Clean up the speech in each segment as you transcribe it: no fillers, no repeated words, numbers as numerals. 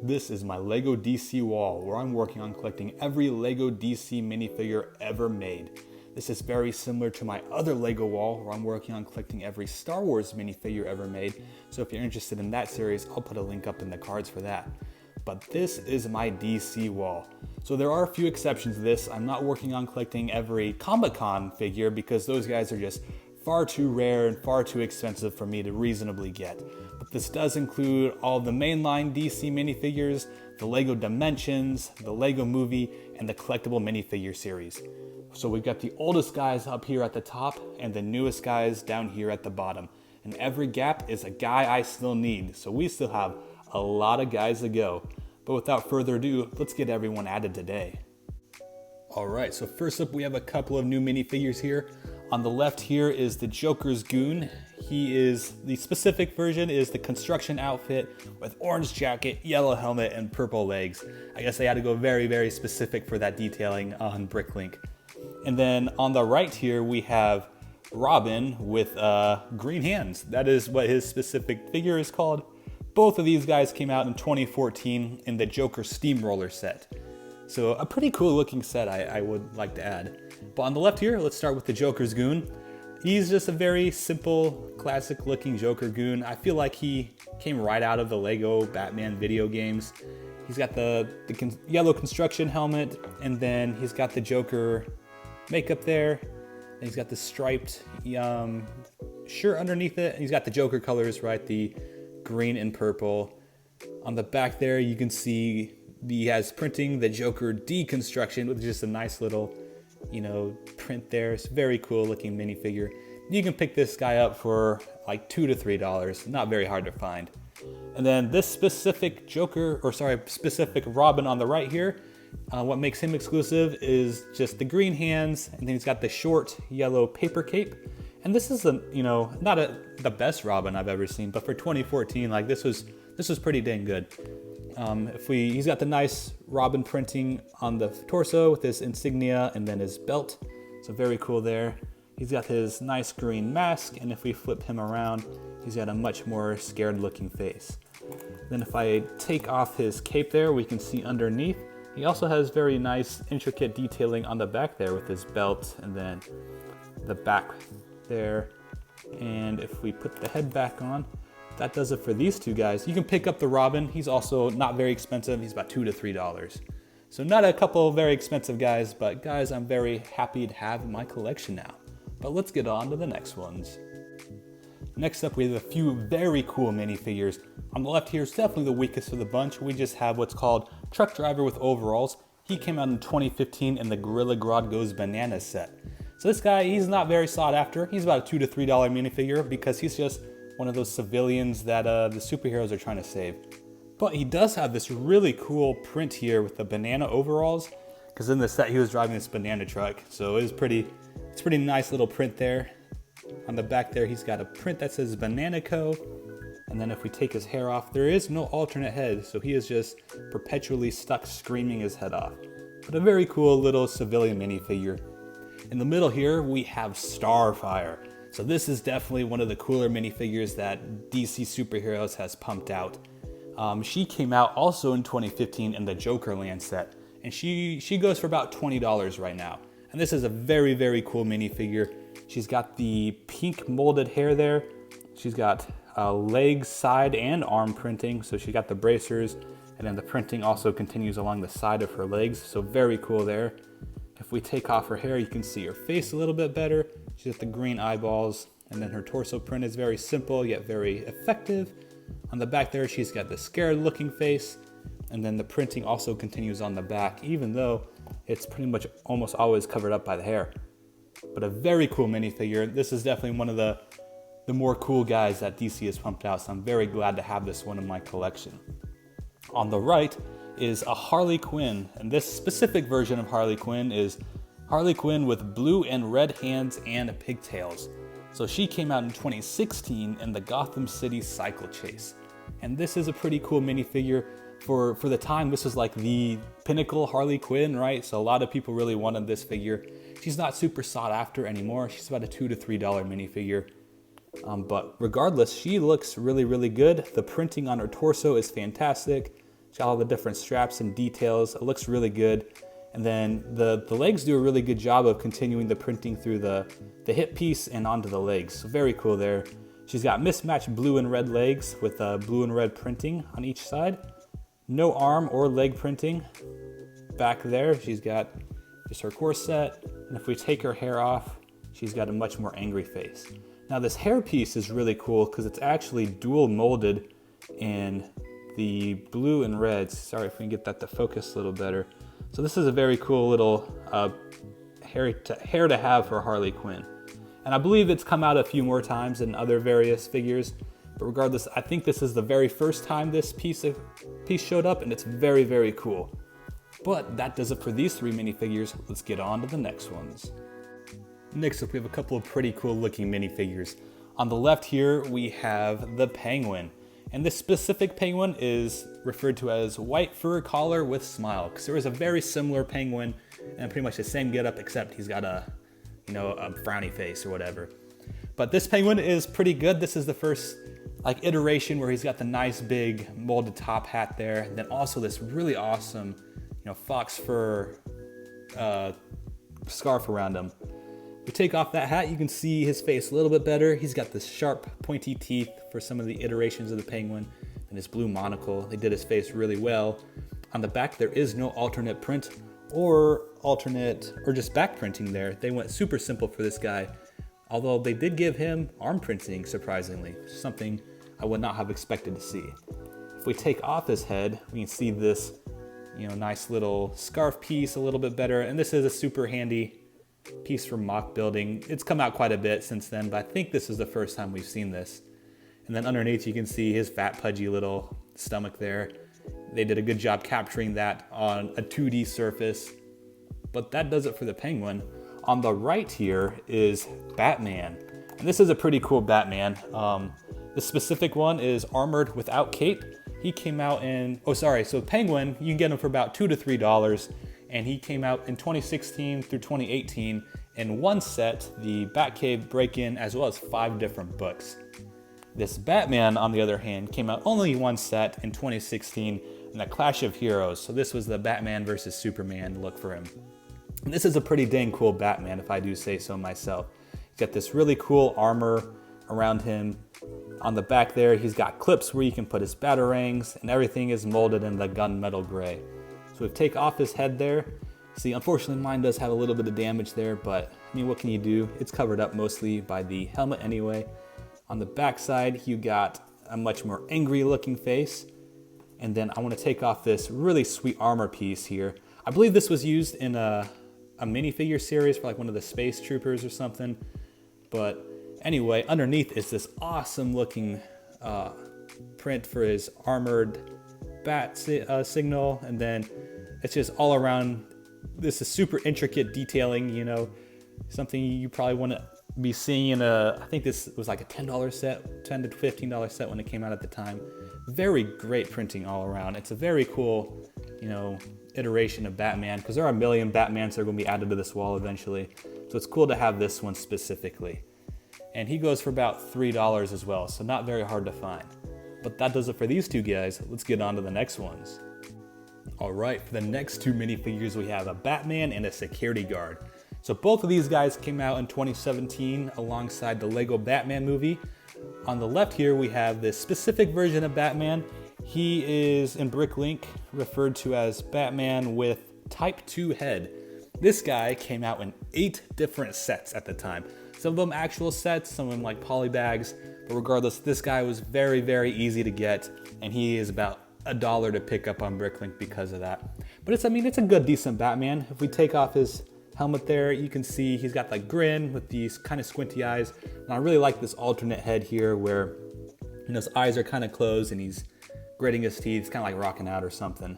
This is my LEGO DC wall where I'm working on collecting every LEGO DC minifigure ever made. This is very similar to my other LEGO wall where I'm working on collecting every Star Wars minifigure ever made. So if you're interested in that series, I'll put a link up in the cards for that. But this is my DC wall. So there are a few exceptions to this. I'm not working on collecting every Comic-Con figure because those guys are just far too rare and far too expensive for me to reasonably get. But this does include all the mainline DC minifigures, the LEGO Dimensions, the LEGO Movie, and the collectible minifigure series. So we've got the oldest guys up here at the top and the newest guys down here at the bottom. And every gap is a guy I still need, so we still have a lot of guys to go. But without further ado, let's get everyone added today. Alright, so first up we have a couple of new minifigures here. On the left here is the Joker's Goon. The specific version is the construction outfit with orange jacket, yellow helmet, and purple legs. I guess they had to go very, very specific for that detailing on Bricklink. And then on the right here we have Robin with green hands. That is what his specific figure is called. Both of these guys came out in 2014 in the Joker Steamroller set. So a pretty cool looking set I would like to add. But on the left here, let's start with the Joker's Goon. He's just a very simple, classic looking Joker Goon. I feel like he came right out of the LEGO Batman video games. He's got the yellow construction helmet, and then he's got the Joker makeup there. And he's got the striped shirt underneath it. And he's got the Joker colors, right? The green and purple. On the back there, you can see he has printing the Joker deconstruction with just a nice little, print there. It's a very cool looking minifigure. You can pick this guy up for like $2 to $3. Not very hard to find. And then this specific specific Robin on the right here, what makes him exclusive is just the green hands, and then he's got the short yellow paper cape. And this is not the best Robin I've ever seen, but for 2014, like this was pretty dang good. He's got the nice Robin printing on the torso with his insignia and then his belt. So very cool there. He's got his nice green mask, and if we flip him around, he's got a much more scared looking face. Then if I take off his cape there, we can see underneath, he also has very nice intricate detailing on the back there with his belt and then the back there. And if we put the head back on, that does it for these two guys. You can pick up the Robin. He's also not very expensive. He's about $2 to $3. So not a couple of very expensive guys, but guys I'm very happy to have in my collection now. But let's get on to the next ones. Next up, we have a few very cool minifigures. On the left here is definitely the weakest of the bunch. We just have what's called Truck Driver with Overalls. He came out in 2015 in the Gorilla Grodd Goes Bananas set. So this guy, he's not very sought after. He's about a $2 to $3 minifigure because he's just one of those civilians that the superheroes are trying to save. But he does have this really cool print here with the banana overalls, because in the set he was driving this banana truck. So it's pretty nice little print there. On the back there, he's got a print that says Banana Co. And then if we take his hair off, there is no alternate head, so he is just perpetually stuck screaming his head off. But a very cool little civilian minifigure. In the middle here, we have Starfire. So this is definitely one of the cooler minifigures that DC Superheroes has pumped out. She came out also in 2015 in the Jokerland set, and she goes for about $20 right now. And this is a very, very cool minifigure. She's got the pink molded hair there. She's got leg, side, and arm printing. So she got the bracers, and then the printing also continues along the side of her legs. So very cool there. If we take off her hair, you can see her face a little bit better. She's got the green eyeballs, and then her torso print is very simple yet very effective. On the back there, she's got the scared looking face, and then the printing also continues on the back, even though it's pretty much almost always covered up by the hair. But a very cool minifigure. This is definitely one of the more cool guys that DC has pumped out, so I'm very glad to have this one in my collection. On the right is a Harley Quinn, and this specific version of Harley Quinn is Harley Quinn with blue and red hands and pigtails. So she came out in 2016 in the Gotham City Cycle Chase. And this is a pretty cool minifigure. For the time, this was like the pinnacle Harley Quinn, right? So a lot of people really wanted this figure. She's not super sought after anymore. She's about a $2 to $3 minifigure. But regardless, she looks really, really good. The printing on her torso is fantastic. It's got all the different straps and details. It looks really good. And then the legs do a really good job of continuing the printing through the hip piece and onto the legs. So very cool there. She's got mismatched blue and red legs with blue and red printing on each side. No arm or leg printing back there. She's got just her corset. And if we take her hair off, she's got a much more angry face. Now this hair piece is really cool because it's actually dual molded in the blue and reds. Sorry if we can get that to focus a little better. So this is a very cool little hair to have for Harley Quinn. And I believe it's come out a few more times in other various figures. But regardless, I think this is the very first time this piece showed up, and it's very, very cool. But that does it for these 3 minifigures. Let's get on to the next ones. Next up, we have a couple of pretty cool looking minifigures. On the left here, we have the Penguin. And this specific penguin is referred to as white fur collar with smile, because there is a very similar penguin and pretty much the same getup, except he's got a frowny face or whatever. But this penguin is pretty good. This is the first iteration where he's got the nice big molded top hat there. And then also this really awesome, fox fur scarf around him. If we take off that hat, you can see his face a little bit better. He's got the sharp, pointy teeth for some of the iterations of the penguin, and his blue monocle. They did his face really well. On the back, there is no alternate print or just back printing there. They went super simple for this guy, although they did give him arm printing, surprisingly, something I would not have expected to see. If we take off his head, we can see this, nice little scarf piece a little bit better, and this is a super handy piece for mock building. It's come out quite a bit since then, but I think this is the first time we've seen this. And then underneath you can see his fat, pudgy little stomach there. They did a good job capturing that on a 2D surface. But that does it for the penguin. On the right here is Batman. And this is a pretty cool Batman. This specific one is armored without cape. He came out in, so Penguin, you can get him for about $2 to $3. And he came out in 2016 through 2018 in one set, the Batcave Break-In, as well as 5 different books. This Batman, on the other hand, came out only one set in 2016 in the Clash of Heroes. So this was the Batman versus Superman look for him. And this is a pretty dang cool Batman, if I do say so myself. He's got this really cool armor around him. On the back there, he's got clips where you can put his batarangs, and everything is molded in the gunmetal gray. So we take off his head there. See, unfortunately mine does have a little bit of damage there, but what can you do? It's covered up mostly by the helmet anyway. On the back side, you got a much more angry looking face. And then I want to take off this really sweet armor piece here. I believe this was used in a minifigure series for one of the Space Troopers or something. But anyway, underneath is this awesome looking print for his armored bat signal, and then it's just all around. This is super intricate detailing, something you probably want to be seeing in I think this was like a $10 set, $10 to $15 set when it came out at the time. Very great printing all around. It's a very cool, iteration of Batman, because there are a million Batmans that are going to be added to this wall eventually. So it's cool to have this one specifically. And he goes for about $3 as well, so not very hard to find. But that does it for these 2 guys. Let's get on to the next ones. All right, for the next 2 minifigures, we have a Batman and a security guard. So both of these guys came out in 2017 alongside the Lego Batman movie. On the left here, we have this specific version of Batman. He is in Bricklink referred to as Batman with Type 2 head. This guy came out in 8 different sets at the time. Some of them actual sets, some of them like polybags, but regardless, this guy was very, very easy to get, and he is about $1 to pick up on Bricklink because of that. But it's a good, decent Batman. If we take off his helmet there, you can see he's got that grin with these kind of squinty eyes. And I really like this alternate head here where his eyes are kind of closed and he's gritting his teeth, kind of like rocking out or something.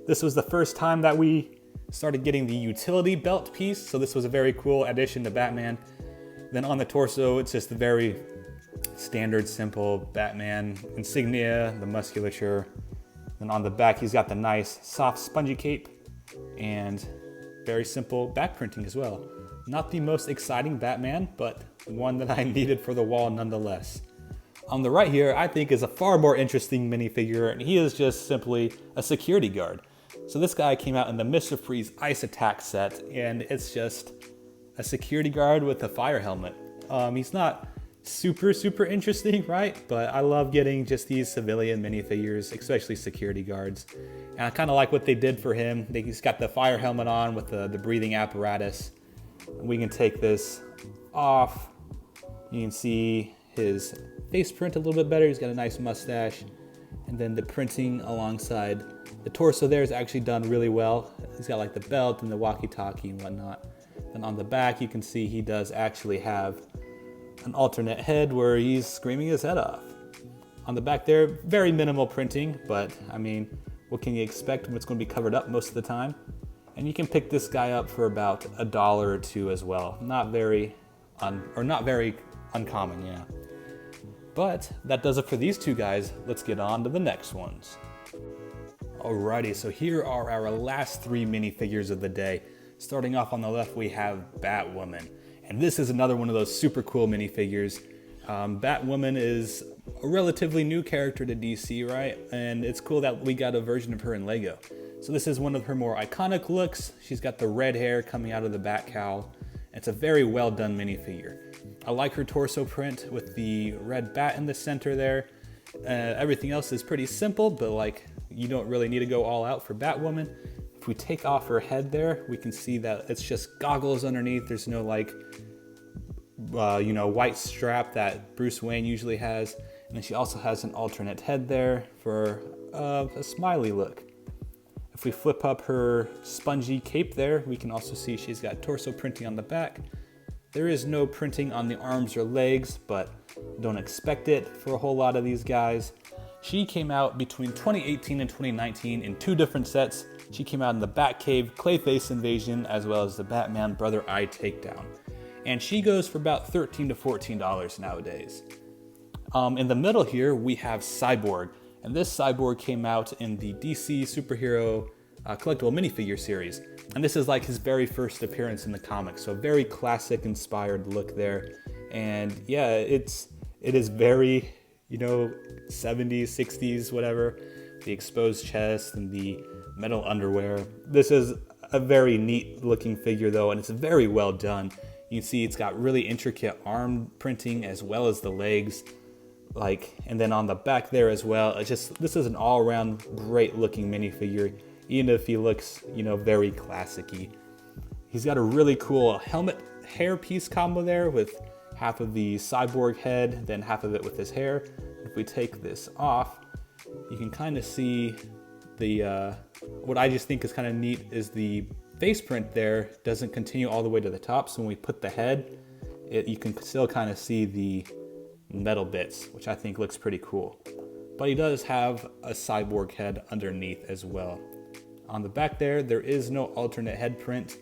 This was the first time that we started getting the utility belt piece, so this was a very cool addition to Batman. Then on the torso, it's just the very standard, simple Batman insignia, the musculature. Then on the back, he's got the nice, soft, spongy cape and very simple back printing as well. Not the most exciting Batman, but one that I needed for the wall nonetheless. On the right here, I think is a far more interesting minifigure, and he is just simply a security guard. So this guy came out in the Mr. Freeze Ice Attack set, and it's just a security guard with a fire helmet. He's not super interesting, right? But I love getting just these civilian minifigures, especially security guards. And I kind of like what they did for him. He's got the fire helmet on with the breathing apparatus. We can take this off. You can see his face print a little bit better. He's got a nice mustache. And then the printing alongside the torso there is actually done really well. He's got like the belt and the walkie-talkie and whatnot. And on the back, you can see he does actually have an alternate head where he's screaming his head off. On the back there, very minimal printing, but I mean, what can you expect when it's going to be covered up most of the time? And you can pick this guy up for about $1 or $2 as well. Not very uncommon, yeah. But that does it for these two guys. Let's get on to the next ones. Alrighty, so here are our last 3 minifigures of the day. Starting off on the left, we have Batwoman. And this is another one of those super cool minifigures. Batwoman is a relatively new character to DC, right? And it's cool that we got a version of her in Lego. So this is one of her more iconic looks. She's got the red hair coming out of the bat cowl. It's a very well done minifigure. I like her torso print with the red bat in the center there. Everything else is pretty simple, but like you don't really need to go all out for Batwoman. If we take off her head there, we can see that it's just goggles underneath. There's no like, white strap that Bruce Wayne usually has. And then she also has an alternate head there for a smiley look. If we flip up her spongy cape there, we can also see she's got torso printing on the back. There is no printing on the arms or legs, but don't expect it for a whole lot of these guys. She came out between 2018 and 2019 in 2 different sets. She came out in the Batcave Clayface Invasion, as well as the Batman Brother Eye Takedown. And she goes for about $13 to $14 nowadays. In the middle here, we have Cyborg. And this Cyborg came out in the DC superhero collectible minifigure series. And this is like his very first appearance in the comics. So a very classic inspired look there. And yeah, it is very, 70s, 60s, whatever. The exposed chest and the metal underwear. This is a very neat looking figure though, and it's very well done. You can see it's got really intricate arm printing as well as the legs. And then on the back there as well, this is an all-around great looking minifigure, even if he looks, very classic-y. He's got a really cool helmet hair piece combo there with half of the Cyborg head, then half of it with his hair. If we take this off, you can kind of see what I just think is kind of neat is the face print there doesn't continue all the way to the top. So when we put the head, you can still kind of see the metal bits, which I think looks pretty cool. But he does have a Cyborg head underneath as well. On the back there is no alternate head print.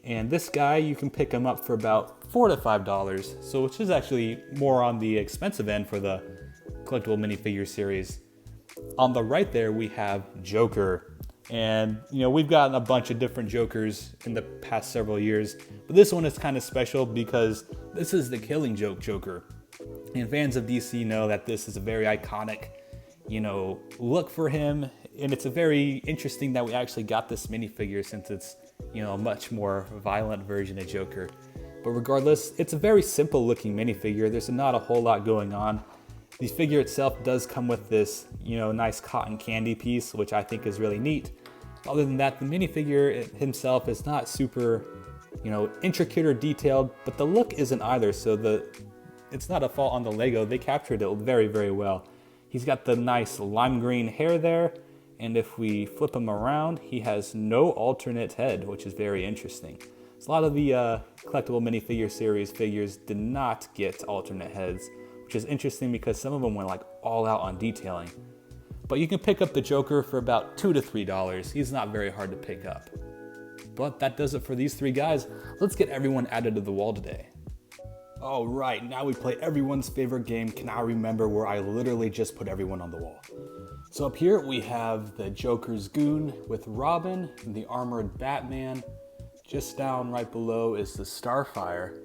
And this guy, you can pick him up for about $4 to $5, so which is actually more on the expensive end for the collectible minifigure series. On the right there, we have Joker. And, we've gotten a bunch of different Jokers in the past several years, but this one is kind of special because this is the Killing Joke Joker. And fans of DC know that this is a very iconic, look for him. And it's a very interesting that we actually got this minifigure since it's, a much more violent version of Joker. But regardless, it's a very simple looking minifigure. There's not a whole lot going on. The figure itself does come with this, nice cotton candy piece, which I think is really neat. Other than that, the minifigure himself is not super, intricate or detailed, but the look isn't either. So it's not a fault on the Lego. They captured it very, very well. He's got the nice lime green hair there. And if we flip him around, he has no alternate head, which is very interesting. So a lot of the collectible minifigure series figures did not get alternate heads, which is interesting because some of them went all out on detailing. But you can pick up the Joker for about $2 to $3. He's not very hard to pick up. But that does it for these 3 guys. Let's get everyone added to the wall today. All right, now we play everyone's favorite game, Can I Remember, where I literally just put everyone on the wall. So up here we have the Joker's goon with Robin and the armored Batman. Just down right below is the Starfire.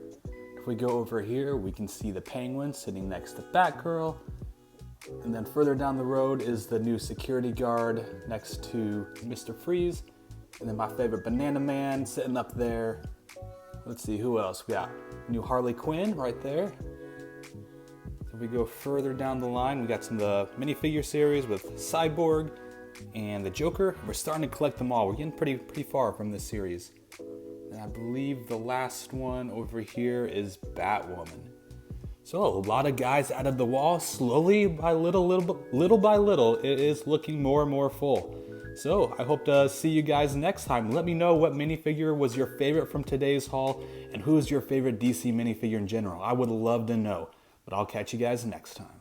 If we go over here, we can see the Penguin sitting next to Batgirl. And then further down the road is the new security guard next to Mr. Freeze. And then my favorite Banana Man sitting up there. Let's see, who else? We got new Harley Quinn right there. If we go further down the line, we got some of the minifigure series with Cyborg and the Joker. We're starting to collect them all. We're getting pretty far from this series. And I believe the last one over here is Batwoman. So a lot of guys out of the wall, slowly by little by little, it is looking more and more full. So I hope to see you guys next time. Let me know what minifigure was your favorite from today's haul and who's your favorite DC minifigure in general. I would love to know, but I'll catch you guys next time.